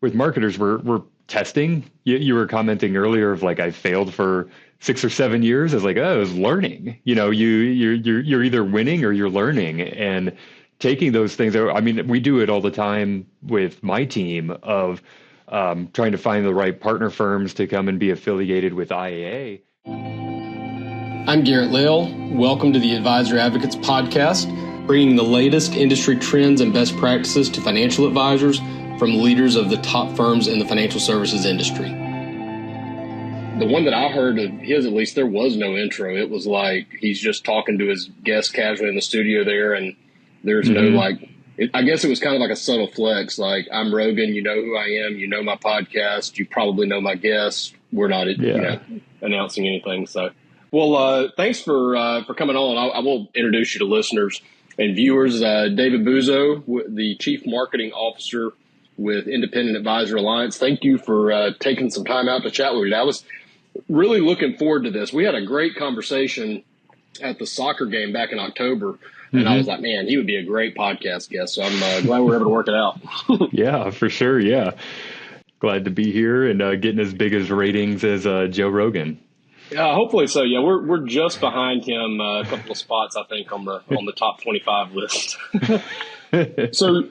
with marketers, we're testing. You were commenting earlier of like I failed for 6 or 7 years. I was like, oh, I was learning. You're either winning or you're learning, and taking those things. I mean, we do it all the time with my team of trying to find the right partner firms to come and be affiliated with IAA. I'm Garrett Lale. Welcome to the Advisor Advocates podcast, bringing the latest industry trends and best practices to financial advisors from leaders of the top firms in the financial services industry. The one that I heard of his, at least, there was no intro. It was like he's just talking to his guest casually in the studio there, and there's no I guess it was kind of like a subtle flex. Like, I'm Rogan, you know who I am, you know my podcast, you probably know my guests. We're not announcing anything. So, well, thanks for coming on. I will introduce you to listeners and viewers. David Buzo, the Chief Marketing Officer with Independent Advisor Alliance. Thank you for taking some time out to chat with me. I was really looking forward to this. We had a great conversation at the soccer game back in October, and I was like, man, he would be a great podcast guest. So I'm glad we were able to work it out. Yeah, for sure. Yeah. Glad to be here and getting as big as ratings as Joe Rogan. Hopefully so. Yeah, we're just behind him a couple of spots, I think, on the top 25 list. So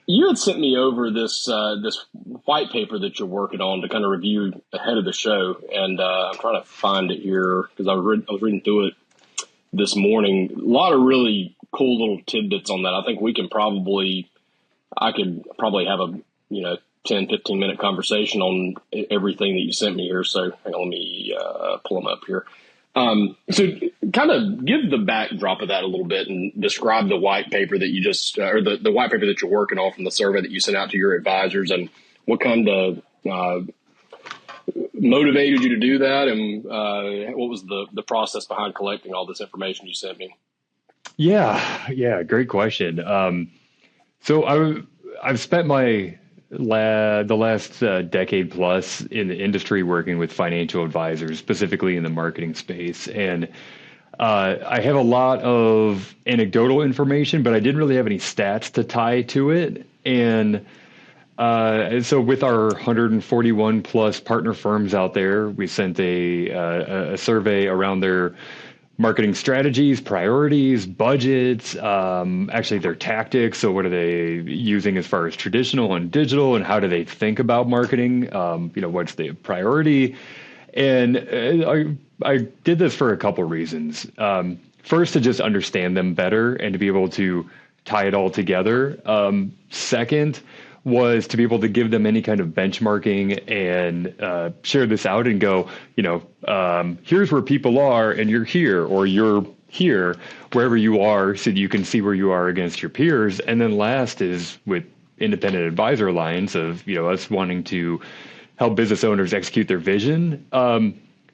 you had sent me over this white paper that you're working on to kind of review ahead of the show, and I'm trying to find it here because I was reading through it this morning. A lot of really cool little tidbits on that. I think I could probably have a 10, 15 minute conversation on everything that you sent me here. So hang on, let me pull them up here. So kind of give the backdrop of that a little bit and describe the white paper that you just, or the white paper that you're working on from the survey that you sent out to your advisors, and what kind of motivated you to do that, and what was the process behind collecting all this information you sent me? Yeah, great question. So I've spent the last decade plus in the industry working with financial advisors, specifically in the marketing space. And I have a lot of anecdotal information, but I didn't really have any stats to tie to it. And so with our 141 plus partner firms out there, we sent a survey around their marketing strategies, priorities, budgets, actually their tactics. So what are they using as far as traditional and digital, and how do they think about marketing? What's the priority? And I did this for a couple reasons. First, to just understand them better and to be able to tie it all together. Second, was to be able to give them any kind of benchmarking and share this out and go, here's where people are and you're here, or you're here, wherever you are, so that you can see where you are against your peers. And then last is with Independent Advisor Alliance of, us wanting to help business owners execute their vision.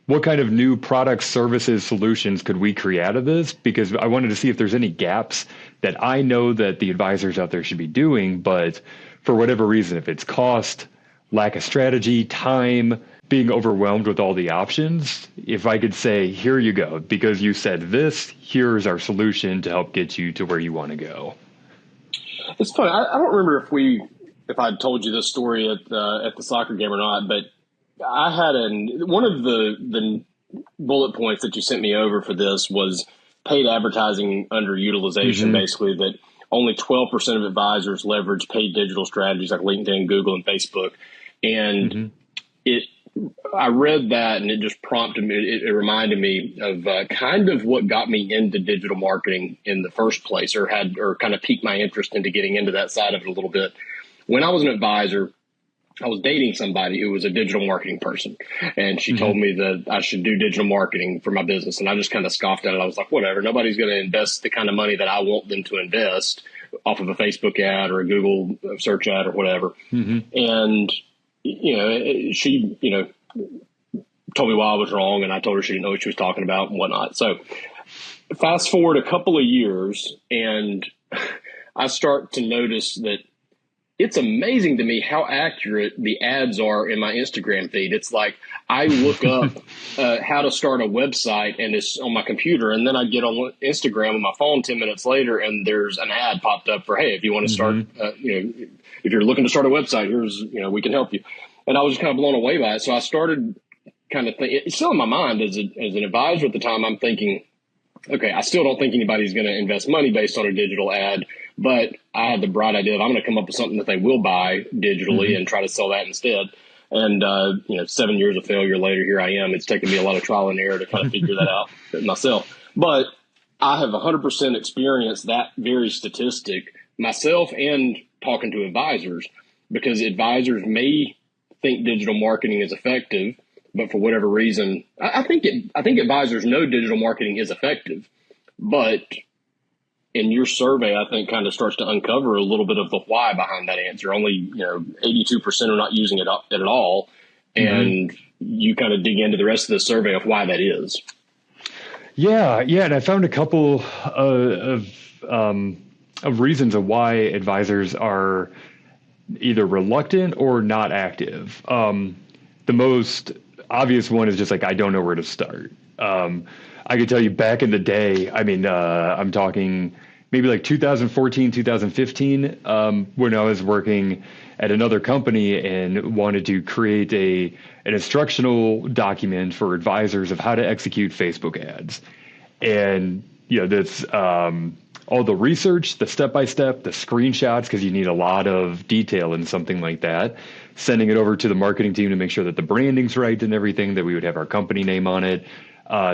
What kind of new products, services, solutions could we create out of this? Because I wanted to see if there's any gaps that I know that the advisors out there should be doing, but for whatever reason, if it's cost, lack of strategy, time, being overwhelmed with all the options, if I could say, here you go, because you said this, here's our solution to help get you to where you want to go. It's funny. I don't remember if I told you this story at the soccer game or not, but I had one of the bullet points that you sent me over for this was paid advertising underutilization, basically that only 12% of advisors leverage paid digital strategies like LinkedIn, Google, and Facebook. And I read that and it just prompted me, it reminded me of kind of what got me into digital marketing in the first place, or kind of piqued my interest into getting into that side of it a little bit. When I was an advisor, I was dating somebody who was a digital marketing person, and she told me that I should do digital marketing for my business. And I just kind of scoffed at it. I was like, whatever, nobody's going to invest the kind of money that I want them to invest off of a Facebook ad or a Google search ad or whatever. And, she, told me why I was wrong, and I told her she didn't know what she was talking about and whatnot. So fast forward a couple of years, and I start to notice that it's amazing to me how accurate the ads are in my Instagram feed. It's like I look up how to start a website, and it's on my computer, and then I get on Instagram on my phone 10 minutes later, and there's an ad popped up for, hey, if you want to start, if you're looking to start a website, here's, we can help you. And I was just kind of blown away by it. So I started kind of thinking, it's still in my mind as an advisor at the time. I'm thinking, okay, I still don't think anybody's going to invest money based on a digital ad, but I had the bright idea of I'm going to come up with something that they will buy digitally and try to sell that instead. And, 7 years of failure later, here I am. It's taken me a lot of trial and error to kind of figure that out myself. But I have 100% experienced that very statistic myself and talking to advisors, because advisors may think digital marketing is effective, but for whatever reason, I think advisors know digital marketing is effective, but in your survey, I think kind of starts to uncover a little bit of the why behind that answer. Only 82% are not using it at all, and you kind of dig into the rest of the survey of why that is. Yeah, and I found a couple of reasons of why advisors are either reluctant or not active. The most obvious one is just like, I don't know where to start. I could tell you back in the day, I'm talking maybe like 2014, 2015, when I was working at another company and wanted to create an instructional document for advisors of how to execute Facebook ads. And, that's all the research, the step-by-step, the screenshots, because you need a lot of detail in something like that, sending it over to the marketing team to make sure that the branding's right and everything, that we would have our company name on it,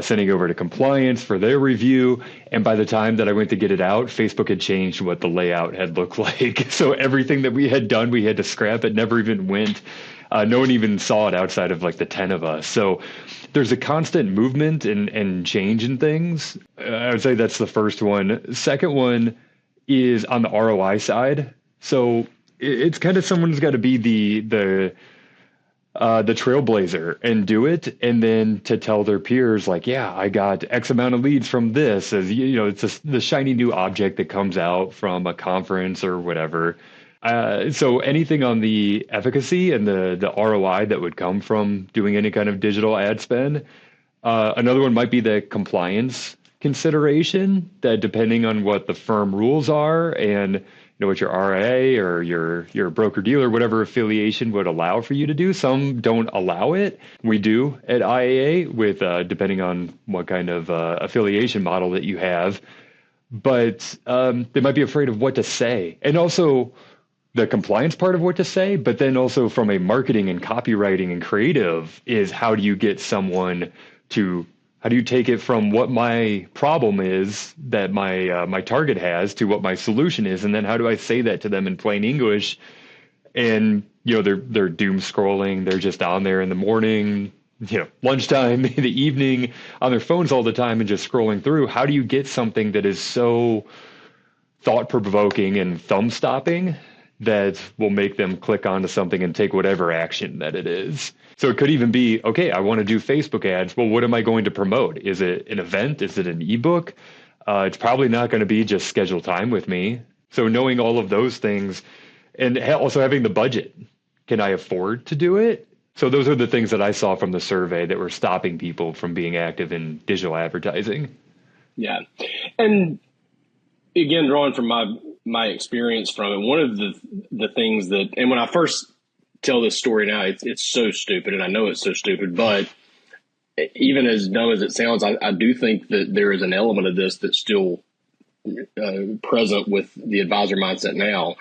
sending over to compliance for their review. And by the time that I went to get it out, Facebook had changed what the layout had looked like. So everything that we had done, we had to scrap. It never even went. No one even saw it outside of like the 10 of us. So there's a constant movement and change in things. I would say that's the first one. Second one is on the ROI side. So it's kind of someone's got to be the trailblazer and do it, and then to tell their peers like, yeah, I got X amount of leads from this. As it's the shiny new object that comes out from a conference or whatever. So anything on the efficacy and the ROI that would come from doing any kind of digital ad spend. Another one might be the compliance consideration, that depending on what the firm rules are and what your RIA or your broker dealer, whatever affiliation would allow for you to do. Some don't allow it. We do at IAA with depending on what kind of affiliation model that you have. But they might be afraid of what to say. And also the compliance part of what to say, but then also from a marketing and copywriting and creative is how do you get someone how do you take it from what my problem is that my target has to what my solution is, and then how do I say that to them in plain English? And they're doom scrolling, they're just on there in the morning, lunchtime, in the evening, on their phones all the time and just scrolling through. How do you get something that is so thought provoking and thumb stopping that will make them click onto something and take whatever action that it is? So it could even be, okay, I want to do Facebook ads. Well, what am I going to promote? Is it an event? Is it an ebook? It's probably not going to be just schedule time with me. So knowing all of those things and also having the budget. Can I afford to do it? So those are the things that I saw from the survey that were stopping people from being active in digital advertising. Yeah. And again, drawing from my experience from it, one of the things that, and when I first tell this story now, it's so stupid, and I know it's so stupid, but even as dumb as it sounds, I do think that there is an element of this that's still present with the advisor mindset now.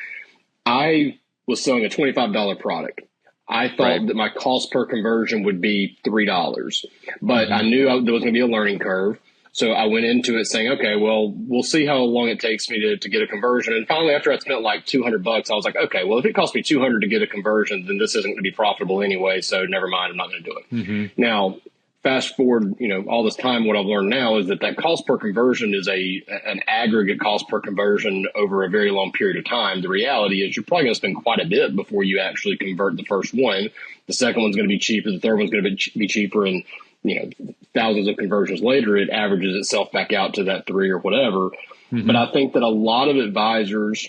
I was selling a $25 product. I thought that my cost per conversion would be $3, but I knew there was going to be a learning curve. So I went into it saying, okay, well, we'll see how long it takes me to get a conversion. And finally, after I spent like $200, I was like, okay, well, if it costs me $200 to get a conversion, then this isn't going to be profitable anyway. So never mind, I'm not going to do it. Now, fast forward, all this time, what I've learned now is that cost per conversion is an aggregate cost per conversion over a very long period of time. The reality is you're probably going to spend quite a bit before you actually convert the first one. The second one's going to be cheaper. The third one's going to be cheaper. And thousands of conversions later, it averages itself back out to that 3 or whatever. But I think that a lot of advisors,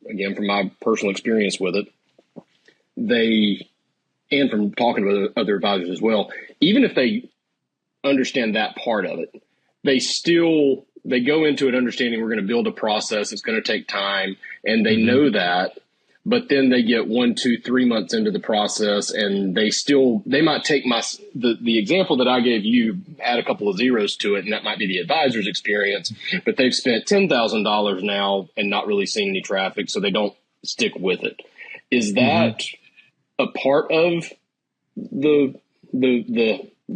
again, from my personal experience with it, and from talking with other advisors as well, even if they understand that part of it, they go into it understanding we're going to build a process. It's going to take time. And they know that, but then they get 1, 2, 3 months into the process, and they might take the example that I gave you, add a couple of zeros to it, and that might be the advisor's experience, but they've spent $10,000 now and not really seen any traffic, so they don't stick with it. Is that a part of the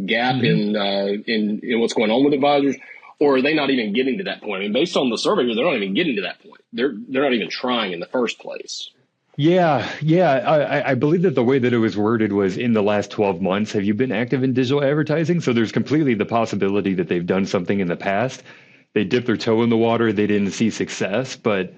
gap in what's going on with advisors, or are they not even getting to that point? I mean, based on the survey here, they're not even getting to that point. They're not even trying in the first place. Yeah. I believe that the way that it was worded was in the last 12 months, have you been active in digital advertising? So there's completely the possibility that they've done something in the past. They dipped their toe in the water. They didn't see success. But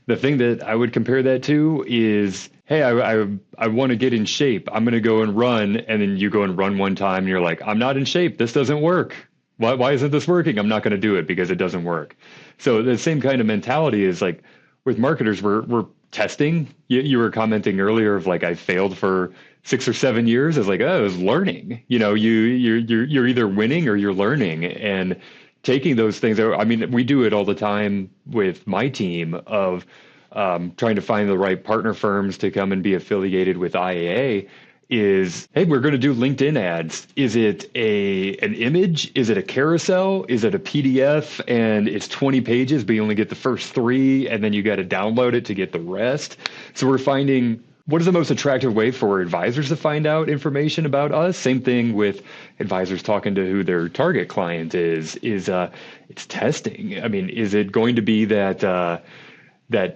the thing that I would compare that to is, hey, I want to get in shape. I'm going to go and run. And then you go and run one time and you're like, I'm not in shape. This doesn't work. Why isn't this working? I'm not going to do it because it doesn't work. So the same kind of mentality is like with marketers, we're testing. You were commenting earlier of like, I failed for 6 or 7 years. It's like, oh, I was learning. You're either winning or you're learning, and taking those things. I mean, we do it all the time with my team of trying to find the right partner firms to come and be affiliated with IAA. Is, hey, we're going to do LinkedIn ads. Is it an image? Is it a carousel? Is it a PDF? And it's 20 pages, but you only get the first 3, and then you got to download it to get the rest. So we're finding what is the most attractive way for advisors to find out information about us. Same thing with advisors talking to who their target client is it's testing. I mean, is it going to be that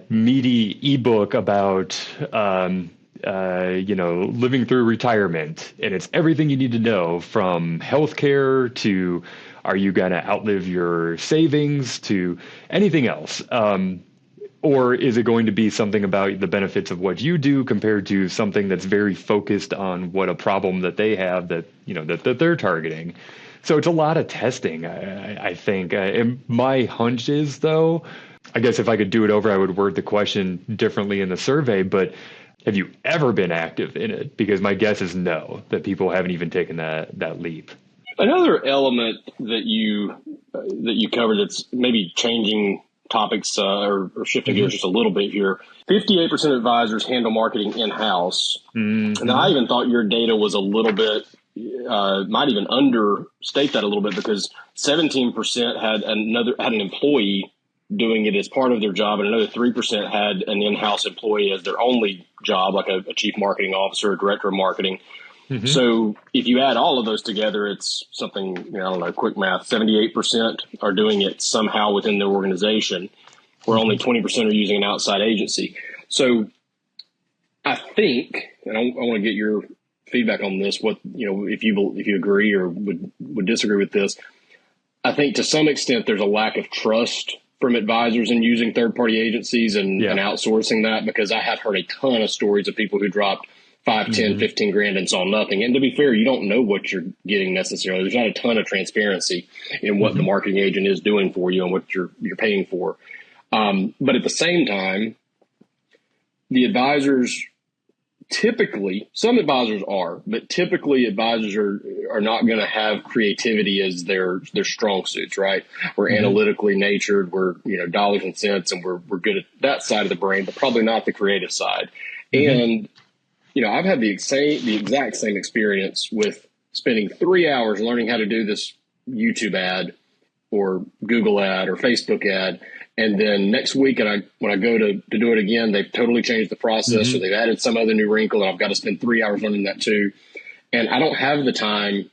meaty ebook about living through retirement, and it's everything you need to know from healthcare to are you going to outlive your savings to anything else? Or is it going to be something about the benefits of what you do compared to something that's very focused on what a problem that they have that they're targeting? So it's a lot of testing, I think. And my hunch is, though, I guess if I could do it over, I would word the question differently in the survey, but have you ever been active in it? Because my guess is no, that people haven't even taken that leap. Another element that you covered that's maybe changing topics or shifting gears just a little bit here. 58% of advisors handle marketing in-house. And I even thought your data was a little bit, might even understate that a little bit, because 17% had an employee doing it as part of their job, and another 3% had an in-house employee as their only job, like a chief marketing officer, a director of marketing. So if you add all of those together, it's something, I don't know, quick math, 78% are doing it somehow within their organization, where only 20% are using an outside agency. So I think, and I want to get your feedback on this, if you agree or would disagree with this. I think to some extent there's a lack of trust from advisors in using third-party agencies and outsourcing that, because I have heard a ton of stories of people who dropped 5, 10, 15 grand and saw nothing. And to be fair, you don't know what you're getting necessarily. There's not a ton of transparency in what the marketing agent is doing for you and what you're paying for. But at the same time, the advisors typically, some advisors are, but typically advisors are not going to have creativity as their strong suits, right? We're analytically natured, we're dollars and cents, and we're good at that side of the brain, but probably not the creative side. And I've had the exact same experience with spending 3 hours learning how to do this YouTube ad or Google ad or Facebook ad. And then next week, when I go to do it again, they've totally changed the process, or they've added some other new wrinkle, and I've got to spend 3 hours learning that too. And I don't have the time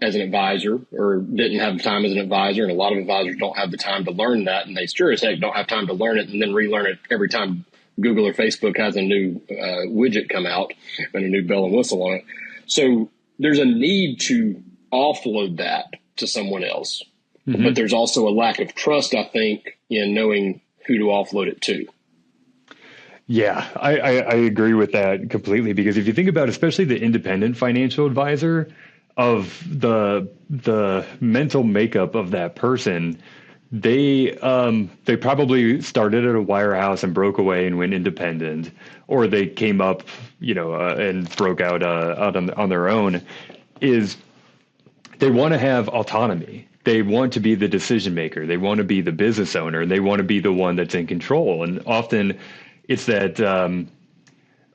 as an advisor, or didn't have the time as an advisor. And a lot of advisors don't have the time to learn that. And they sure as heck don't have time to learn it and then relearn it every time Google or Facebook has a new widget come out and a new bell and whistle on it. So there's a need to offload that to someone else. But there's also a lack of trust, I think, in knowing who to offload it to. Yeah, I agree with that completely, because if you think about especially the independent financial advisor, of the mental makeup of that person, they probably started at a wirehouse and broke away and went independent, or they came up, and broke out on their own. Is they want to have autonomy. They want to be the decision maker. They want to be the business owner. They want to be the one that's in control. And often it's that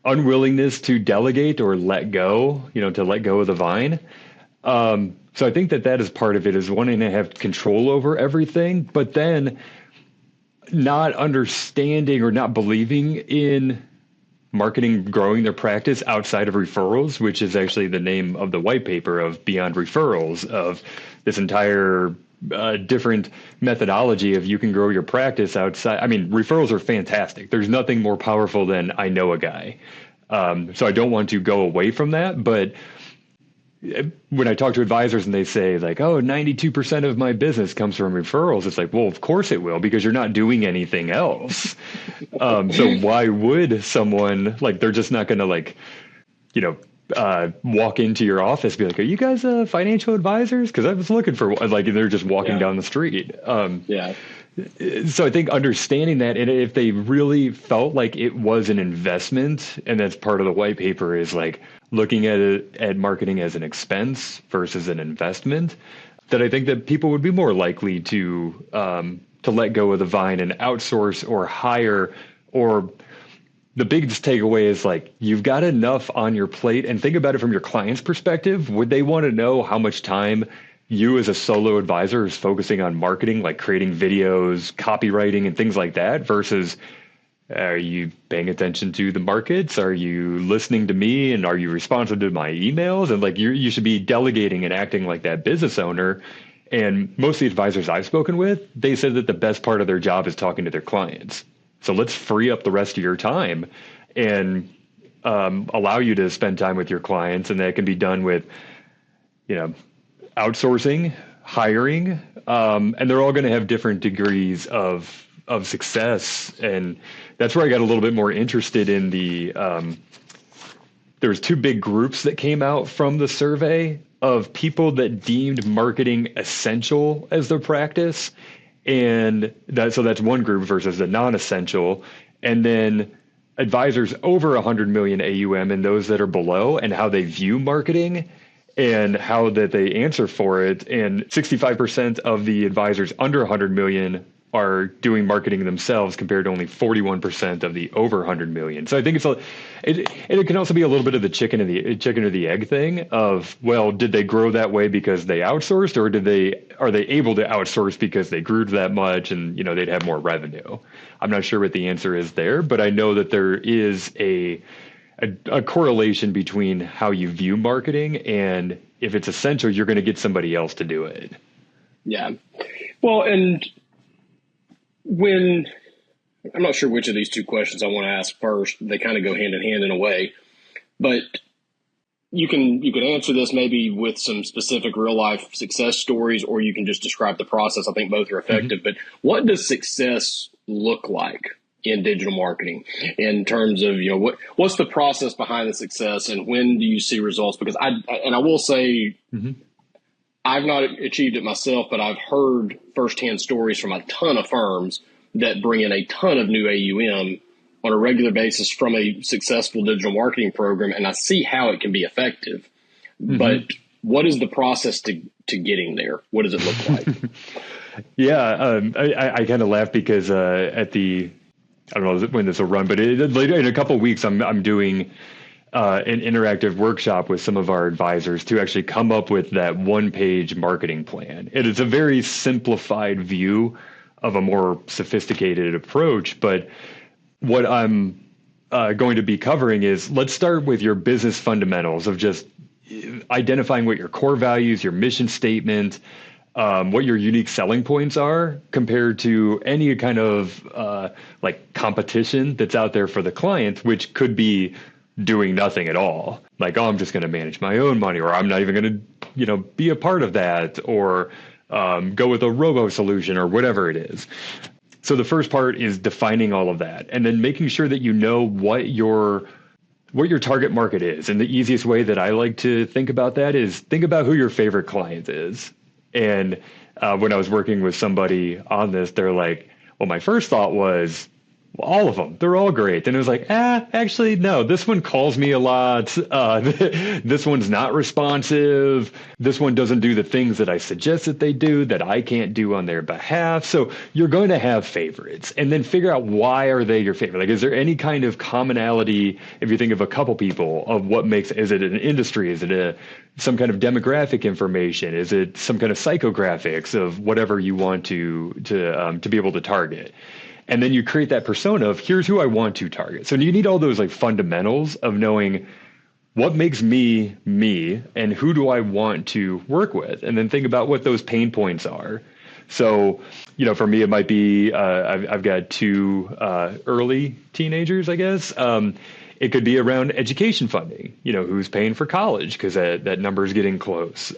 unwillingness to delegate or let go, to let go of the vine. So I think that is part of it, is wanting to have control over everything, but then not understanding or not believing in marketing, growing their practice outside of referrals, which is actually the name of the white paper of Beyond Referrals, of this entire different methodology of you can grow your practice outside. I mean, referrals are fantastic. There's nothing more powerful than I know a guy. So I don't want to go away from that. But when I talk to advisors and they say like, oh, 92% of my business comes from referrals, it's like, well, of course it will, because you're not doing anything else. So why would someone, like, they're just not going to, like, walk into your office and be like, are you guys financial advisors? Because I was looking for, like, they're just walking down the street. So I think understanding that, and if they really felt like it was an investment, and that's part of the white paper, is like looking at it, at marketing as an expense versus an investment, that I think that people would be more likely to let go of the vine and outsource or hire. Or the biggest takeaway is like, you've got enough on your plate, and think about it from your client's perspective. Would they want to know how much time you as a solo advisor is focusing on marketing, like creating videos, copywriting, and things like that, versus are you paying attention to the markets? Are you listening to me? And are you responsive to my emails? And like, you should be delegating and acting like that business owner. And most of the advisors I've spoken with, they said that the best part of their job is talking to their clients. So let's free up the rest of your time and allow you to spend time with your clients. And that can be done with, outsourcing, hiring, and they're all going to have different degrees of success. And that's where I got a little bit more interested in the, there was two big groups that came out from the survey of people that deemed marketing essential as their practice. And so that's one group versus the non-essential. And then advisors over 100 million AUM and those that are below, and how they view marketing and how that they answer for it. And 65% of the advisors under 100 million are doing marketing themselves, compared to only 41% of the over 100 million. So I think it can also be a little bit of the chicken or the egg thing of, well, did they grow that way because they outsourced, or are they able to outsource because they grew that much and they'd have more revenue? I'm not sure what the answer is there, but I know that there is a correlation between how you view marketing, and if it's essential, you're going to get somebody else to do it. Yeah. Well, and when I'm not sure which of these two questions I want to ask first, they kind of go hand in hand in a way, but you can answer this maybe with some specific real life success stories, or you can just describe the process. I think both are effective, but what does success look like in digital marketing in terms of, what's the process behind the success, and when do you see results? Because I will say, I've not achieved it myself, but I've heard firsthand stories from a ton of firms that bring in a ton of new AUM on a regular basis from a successful digital marketing program. And I see how it can be effective, but what is the process to getting there? What does it look like? I kind of laugh because I don't know when this will run, but later in a couple of weeks, I'm doing an interactive workshop with some of our advisors to actually come up with that one-page marketing plan. It is a very simplified view of a more sophisticated approach, but what I'm going to be covering is, let's start with your business fundamentals of just identifying what your core values, your mission statement, what your unique selling points are compared to any kind of like competition that's out there for the client, which could be doing nothing at all. Like, oh, I'm just going to manage my own money, or I'm not even going to, be a part of that, or go with a robo solution or whatever it is. So the first part is defining all of that, and then making sure that you know what your target market is. And the easiest way that I like to think about that is think about who your favorite client is. And when I was working with somebody on this, they're like, well, my first thought was, all of them. They're all great. And it was like, actually, no, this one calls me a lot. This one's not responsive. This one doesn't do the things that I suggest that they do that I can't do on their behalf. So you're going to have favorites, and then figure out why are they your favorite? Like, is there any kind of commonality if you think of a couple people of what makes, is it an industry? Is it some kind of demographic information? Is it some kind of psychographics of whatever you want to be able to target? And then you create that persona of here's who I want to target. So you need all those like fundamentals of knowing what makes me me and who do I want to work with, and then think about what those pain points are. So, for me, it might be I've got two early teenagers, I guess. It could be around education funding, who's paying for college because that number is getting close.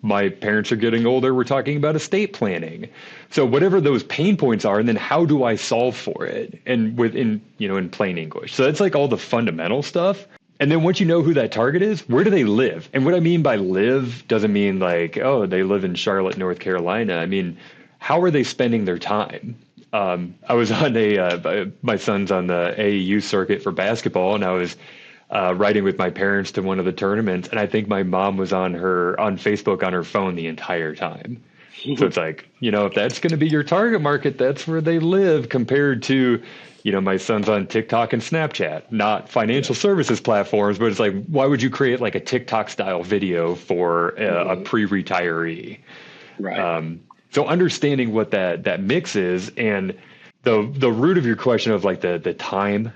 My parents are getting older. We're talking about estate planning. So whatever those pain points are, and then how do I solve for it? And in plain English. So that's like all the fundamental stuff. And then once you know who that target is, where do they live? And what I mean by live doesn't mean like, oh, they live in Charlotte, North Carolina. I mean, how are they spending their time? I was on my son's on the AAU circuit for basketball, and I was riding with my parents to one of the tournaments, and I think my mom was on Facebook on her phone the entire time. So it's like, if that's going to be your target market, that's where they live, compared to, my son's on TikTok and Snapchat, not financial services platforms, but it's like, why would you create like a TikTok style video for a pre-retiree? Right. So understanding what that mix is, and the root of your question of like the time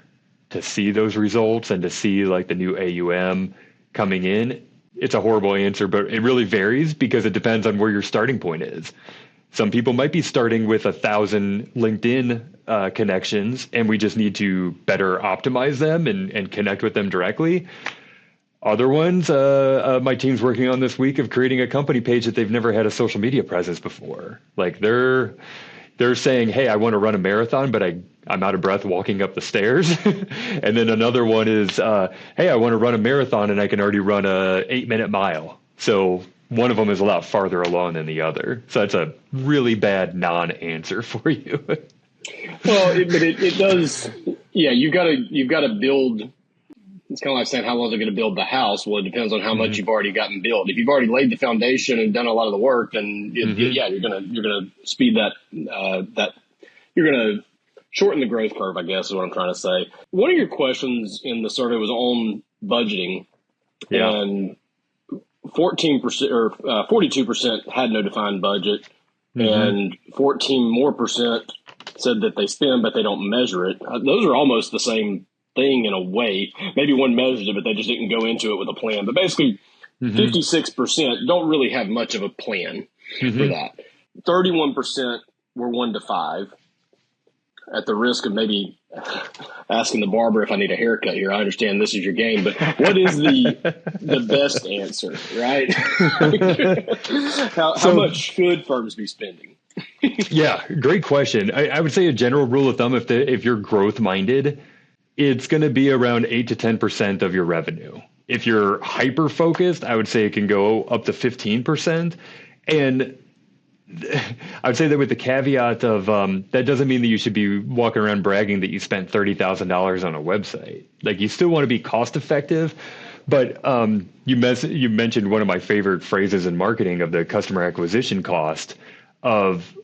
to see those results and to see like the new AUM coming in, it's a horrible answer, but it really varies because it depends on where your starting point is. Some people might be starting with 1,000 LinkedIn connections, and we just need to better optimize them and connect with them directly. Other ones, my team's working on this week of creating a company page that they've never had a social media presence before. Like they're saying, hey, I want to run a marathon, but I'm out of breath walking up the stairs. And then another one is, hey, I want to run a marathon and I can already run a 8-minute mile. So one of them is a lot farther along than the other. So that's a really bad non-answer for you. Well, but it does. Yeah, you've got to build. It's kind of like saying, how long is it going to build the house? Well, it depends on how much you've already gotten built. If you've already laid the foundation and done a lot of the work, then yeah, you're gonna speed that. You're gonna shorten the growth curve, I guess is what I'm trying to say. One of your questions in the survey was on budgeting, and 14% or 42% had no defined budget, and 14% said that they spend but they don't measure it. Those are almost the same thing in a way. Maybe one measures it, but they just didn't go into it with a plan. But basically, 56% don't really have much of a plan for that. 31% were 1 to 5. At the risk of maybe asking the barber if I need a haircut here, I understand this is your game, but what is the best answer, right? How much should firms be spending? Yeah, great question. I would say a general rule of thumb, if you're growth minded, it's going to be around 8 to 10% of your revenue. If you're hyper focused, I would say it can go up to 15%. And I would say that with the caveat of that doesn't mean that you should be walking around bragging that you spent $30,000 on a website. Like, you still want to be cost effective. But you mentioned one of my favorite phrases in marketing of the customer acquisition cost of,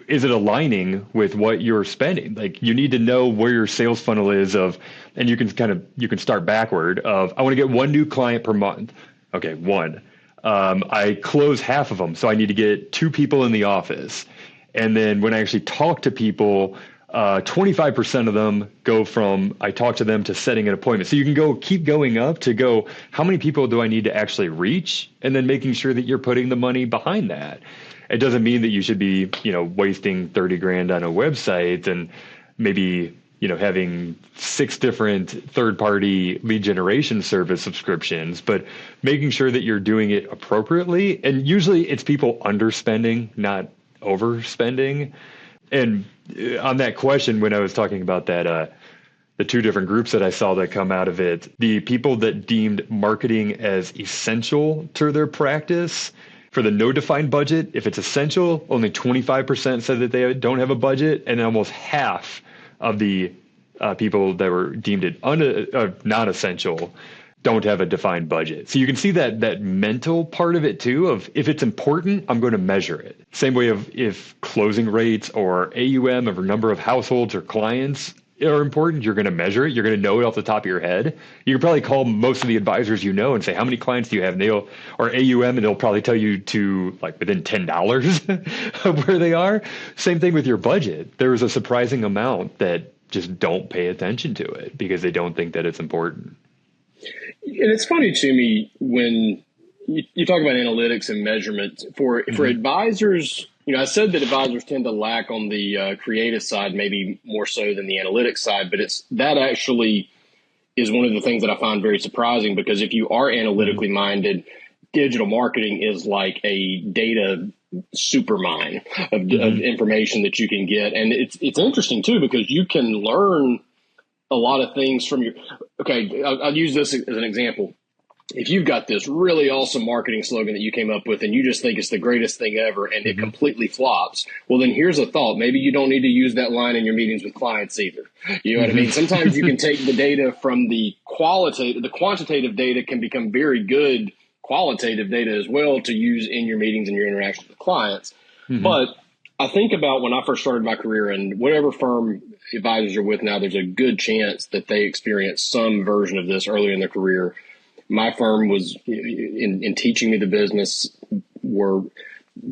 is it aligning with what you're spending? Like, you need to know where your sales funnel is and you can start backward of, I want to get one new client per month. Okay, one. I close half of them, so I need to get 2 people in the office. And then when I actually talk to people, 25% of them go from I talk to them to setting an appointment. So you can keep going up to go, how many people do I need to actually reach? And then making sure that you're putting the money behind that. It doesn't mean that you should be, wasting 30 grand on a website and maybe, having 6 different third-party lead generation service subscriptions, but making sure that you're doing it appropriately. And usually it's people underspending, not overspending. And on that question, when I was talking about that, the 2 different groups that I saw that come out of it, the people that deemed marketing as essential to their practice, for the no defined budget, if it's essential, only 25% said that they don't have a budget, and almost half of the people that were deemed it non-essential don't have a defined budget. So you can see that mental part of it too, of if it's important, I'm going to measure it. Same way of if closing rates or AUM or number of households or clients are important, you're going to measure it. You're going to know it off the top of your head. You can probably call most of the advisors you know and say, how many clients do you have? And or AUM, and they'll probably tell you to like within $10 of where they are. Same thing with your budget. There's a surprising amount that just don't pay attention to it because they don't think that it's important. And it's funny to me when you talk about analytics and measurement for advisors. I said that advisors tend to lack on the creative side, maybe more so than the analytics side, but that actually is one of the things that I find very surprising, because if you are analytically minded, digital marketing is like a data supermine of information that you can get. And it's interesting too, because you can learn a lot of things from I'll use this as an example. If you've got this really awesome marketing slogan that you came up with and you just think it's the greatest thing ever and it completely flops, well, then here's a thought. Maybe you don't need to use that line in your meetings with clients either. You know what I mean? Sometimes you can take the data from the quantitative data can become very good qualitative data as well to use in your meetings and your interactions with clients. But I think about when I first started my career, and whatever firm advisors are with now, there's a good chance that they experienced some version of this earlier in their career. My firm was in teaching me the business where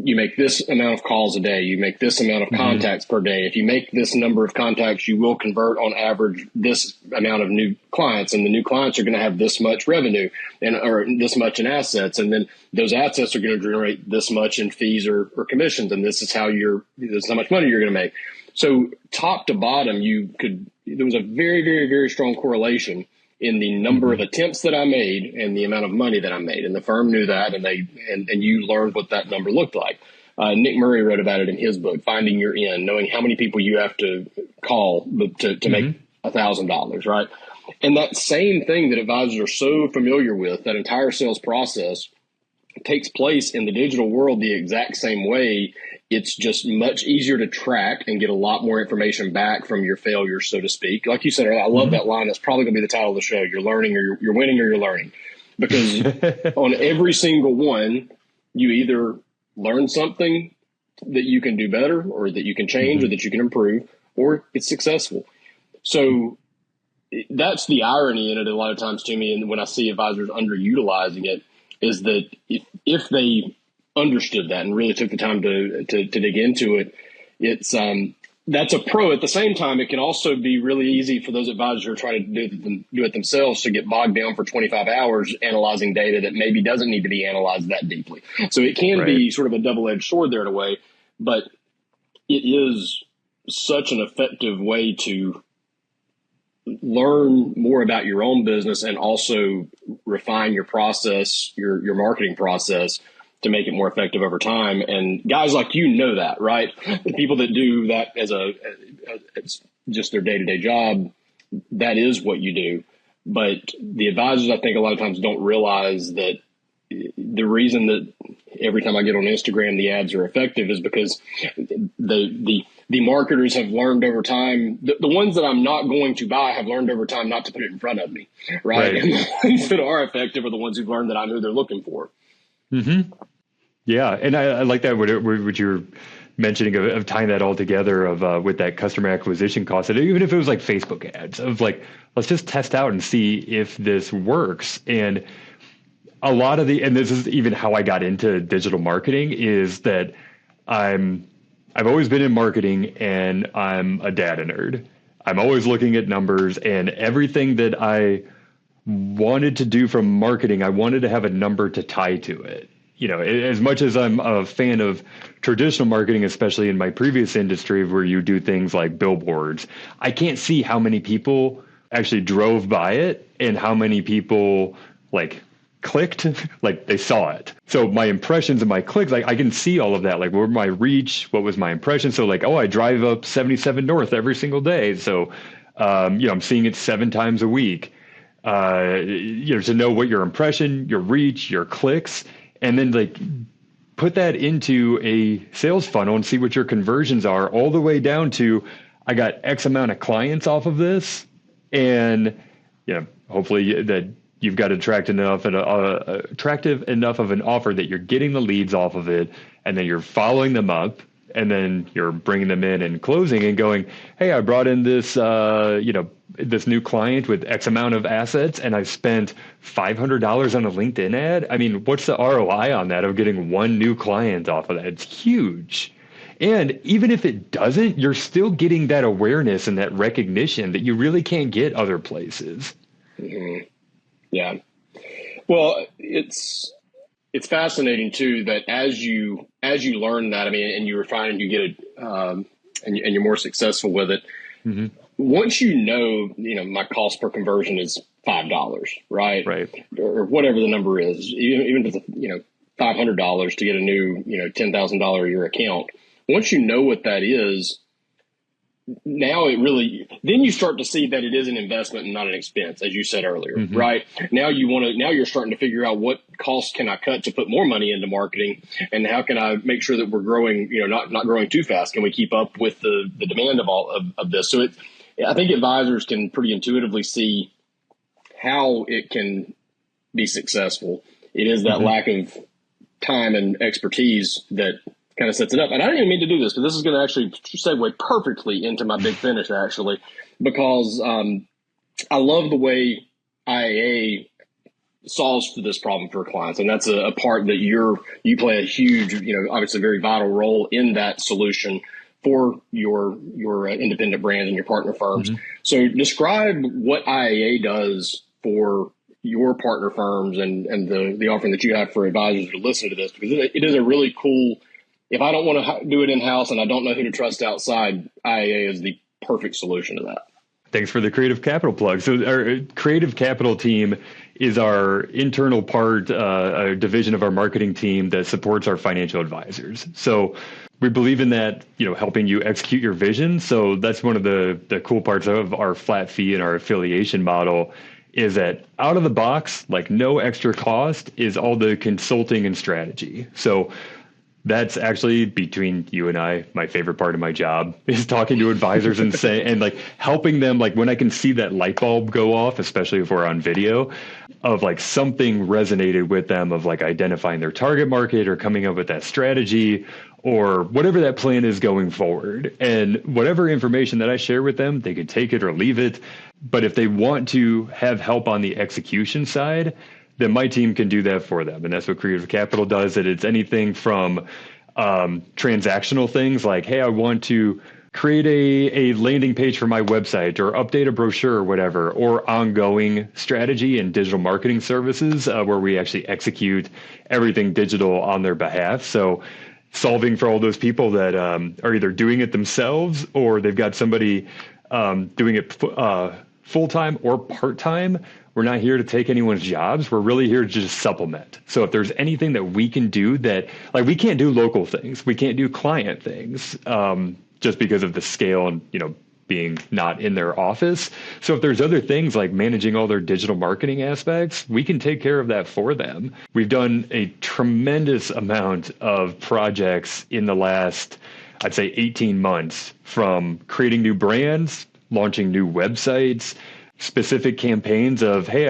you make this amount of calls a day, you make this amount of contacts per day. If you make this number of contacts, you will convert on average this amount of new clients, and the new clients are going to have this much revenue or this much in assets. And then those assets are going to generate this much in fees or commissions. And this is how much money you're going to make. So top to bottom, there was a very, very, very strong correlation in the number of attempts that I made and the amount of money that I made. And the firm knew that, and you learned what that number looked like. Nick Murray wrote about it in his book, Finding Your In, knowing how many people you have to call to make $1,000, right? And that same thing that advisors are so familiar with, that entire sales process, takes place in the digital world the exact same way. It's just much easier to track and get a lot more information back from your failures, so to speak. Like you said, I love that line. That's probably going to be the title of the show. You're learning, or you're winning, or you're learning. Because on every single one, you either learn something that you can do better, or that you can change, or that you can improve, or it's successful. So that's the irony in it a lot of times to me. And when I see advisors underutilizing it, is that if they understood that and really took the time to dig into it, that's a pro. At the same time, it can also be really easy for those advisors who are trying to do it themselves to get bogged down for 25 hours analyzing data that maybe doesn't need to be analyzed that deeply. So it can be sort of a double-edged sword there in a way, but it is such an effective way to learn more about your own business and also refine your process, your marketing process, to make it more effective over time. And guys like you know that, right? The people that do that as just their day-to-day job, that is what you do. But the advisors, I think a lot of times don't realize that the reason that every time I get on Instagram, the ads are effective is because the marketers have learned over time, the ones that I'm not going to buy have learned over time not to put it in front of me, right? And the ones that are effective are the ones who've learned that I'm who they're looking for. Yeah. And I like that, what you're mentioning of tying that all together with that customer acquisition cost, and even if it was like Facebook ads, of like, let's just test out and see if this works. And a lot of and this is even how I got into digital marketing, is that I've always been in marketing, and I'm a data nerd. I'm always looking at numbers, and everything that I wanted to do from marketing, I wanted to have a number to tie to it. As much as I'm a fan of traditional marketing, especially in my previous industry where you do things like billboards, I can't see how many people actually drove by it and how many people like clicked, like they saw it. So my impressions and my clicks, like I can see all of that, like where my reach, what was my impression. So like, I drive up 77 North every single day. So, I'm seeing it 7 times a week. To know what your impression, your reach, your clicks, and then like put that into a sales funnel and see what your conversions are, all the way down to, I got X amount of clients off of this, and hopefully that you've got attractive enough of an offer that you're getting the leads off of it, and then you're following them up, and then you're bringing them in and closing and going, hey, I brought in this, this new client with X amount of assets, and I spent $500 on a LinkedIn ad. I mean, what's the ROI on that of getting one new client off of that? It's huge. And even if it doesn't, you're still getting that awareness and that recognition that you really can't get other places. Mm-hmm. Yeah. Well, it's fascinating too that as you learn that, I mean, and you refine and you get it, and you're more successful with it. Mm-hmm. Once my cost per conversion is $5, right? Right. Or whatever the number is, even if it's $500 to get a new $10,000 a year account. Once you know what that is, now then you start to see that it is an investment and not an expense, as you said earlier, mm-hmm. right? Now you're starting to figure out what costs can I cut to put more money into marketing, and how can I make sure that we're growing, not growing too fast? Can we keep up with the demand of all of this? So I think advisors can pretty intuitively see how it can be successful. It is that mm-hmm. lack of time and expertise that kind of sets it up. And I didn't even mean to do this, but this is going to actually segue perfectly into my big finish, actually, because I love the way IAA solves for this problem for clients. And that's a part that you play a huge, obviously very vital role in that solution for your independent brands and your partner firms. Mm-hmm. So describe what IAA does for your partner firms and the offering that you have for advisors to listen to this, because it is a really cool. If I don't want to do it in-house and I don't know who to trust outside, IAA is the perfect solution to that. Thanks for the Creative Capital plug. So our Creative Capital team is our internal part, a division of our marketing team that supports our financial advisors. So we believe in that, helping you execute your vision. So that's one of the cool parts of our flat fee and our affiliation model, is that out of the box, like no extra cost, is all the consulting and strategy. So that's actually, between you and I, my favorite part of my job is talking to advisors and like helping them, like when I can see that light bulb go off, especially if we're on video, of like something resonated with them, of like identifying their target market or coming up with that strategy or whatever that plan is going forward. And whatever information that I share with them, they could take it or leave it. But if they want to have help on the execution side, then my team can do that for them. And that's what Creative Capital does. And it's anything from transactional things like, hey, I want to create a landing page for my website or update a brochure or whatever, or ongoing strategy and digital marketing services where we actually execute everything digital on their behalf. So solving for all those people that are either doing it themselves or they've got somebody doing it full-time or part-time. We're not here to take anyone's jobs. We're really here to just supplement. So if there's anything that we can do that, like, we can't do local things, we can't do client things just because of the scale and, being not in their office. So if there's other things like managing all their digital marketing aspects, we can take care of that for them. We've done a tremendous amount of projects in the last, I'd say 18 months, from creating new brands, launching new websites, specific campaigns of, hey,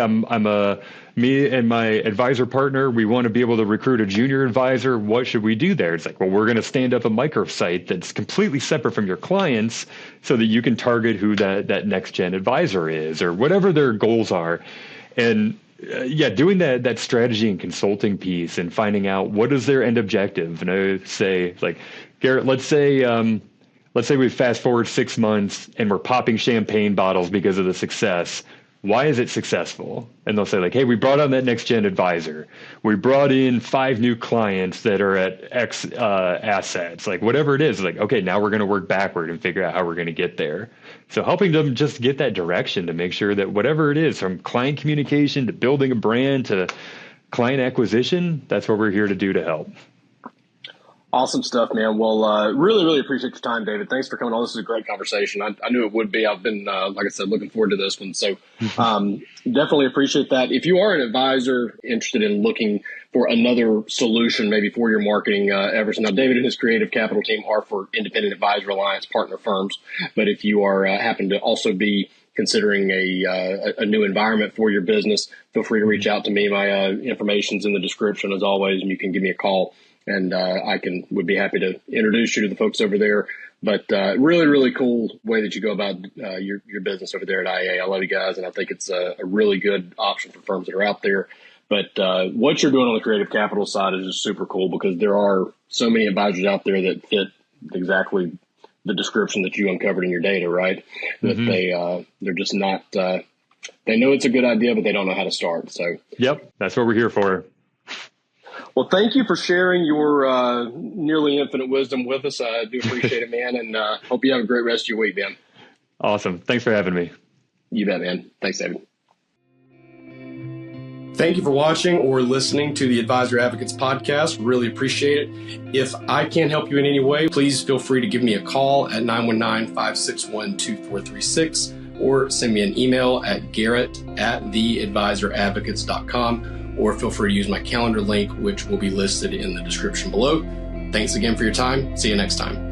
me and my advisor partner, we want to be able to recruit a junior advisor. What should we do there? It's like, well, we're going to stand up a microsite that's completely separate from your clients so that you can target who that next gen advisor is or whatever their goals are. And doing that strategy and consulting piece and finding out what is their end objective. And I would say, like, Garrett, let's say we fast forward 6 months and we're popping champagne bottles because of the success. Why is it successful? And they'll say, like, hey, we brought on that next gen advisor. We brought in 5 new clients that are at X assets, like whatever it is. Like, okay, now we're going to work backward and figure out how we're going to get there. So helping them just get that direction to make sure that whatever it is, from client communication to building a brand to client acquisition, that's what we're here to do to help. Awesome stuff, man. Well, really, really appreciate your time, David. Thanks for coming on. This is a great conversation. I knew it would be. I've been, like I said, looking forward to this one. So definitely appreciate that. If you are an advisor interested in looking for another solution, maybe for your marketing efforts, now David and his creative capital team are for independent advisor alliance partner firms. But if you are happen to also be considering a new environment for your business, feel free to reach out to me. My information's in the description as always, and you can give me a call. And I would be happy to introduce you to the folks over there. But really, really cool way that you go about your business over there at IAA. I love you guys, and I think it's a really good option for firms that are out there. But what you're doing on the creative capital side is just super cool, because there are so many advisors out there that fit exactly the description that you uncovered in your data, right? That they're just not they know it's a good idea, but they don't know how to start. So yep, that's what we're here for. Well, thank you for sharing your nearly infinite wisdom with us. I do appreciate it, man, and hope you have a great rest of your week, man. Awesome. Thanks for having me. You bet, man. Thanks, David. Thank you for watching or listening to the Advisor Advocates podcast. Really appreciate it. If I can help you in any way, please feel free to give me a call at 919-561-2436 or send me an email at garrett@theadvisoradvocates.com. or feel free to use my calendar link, which will be listed in the description below. Thanks again for your time. See you next time.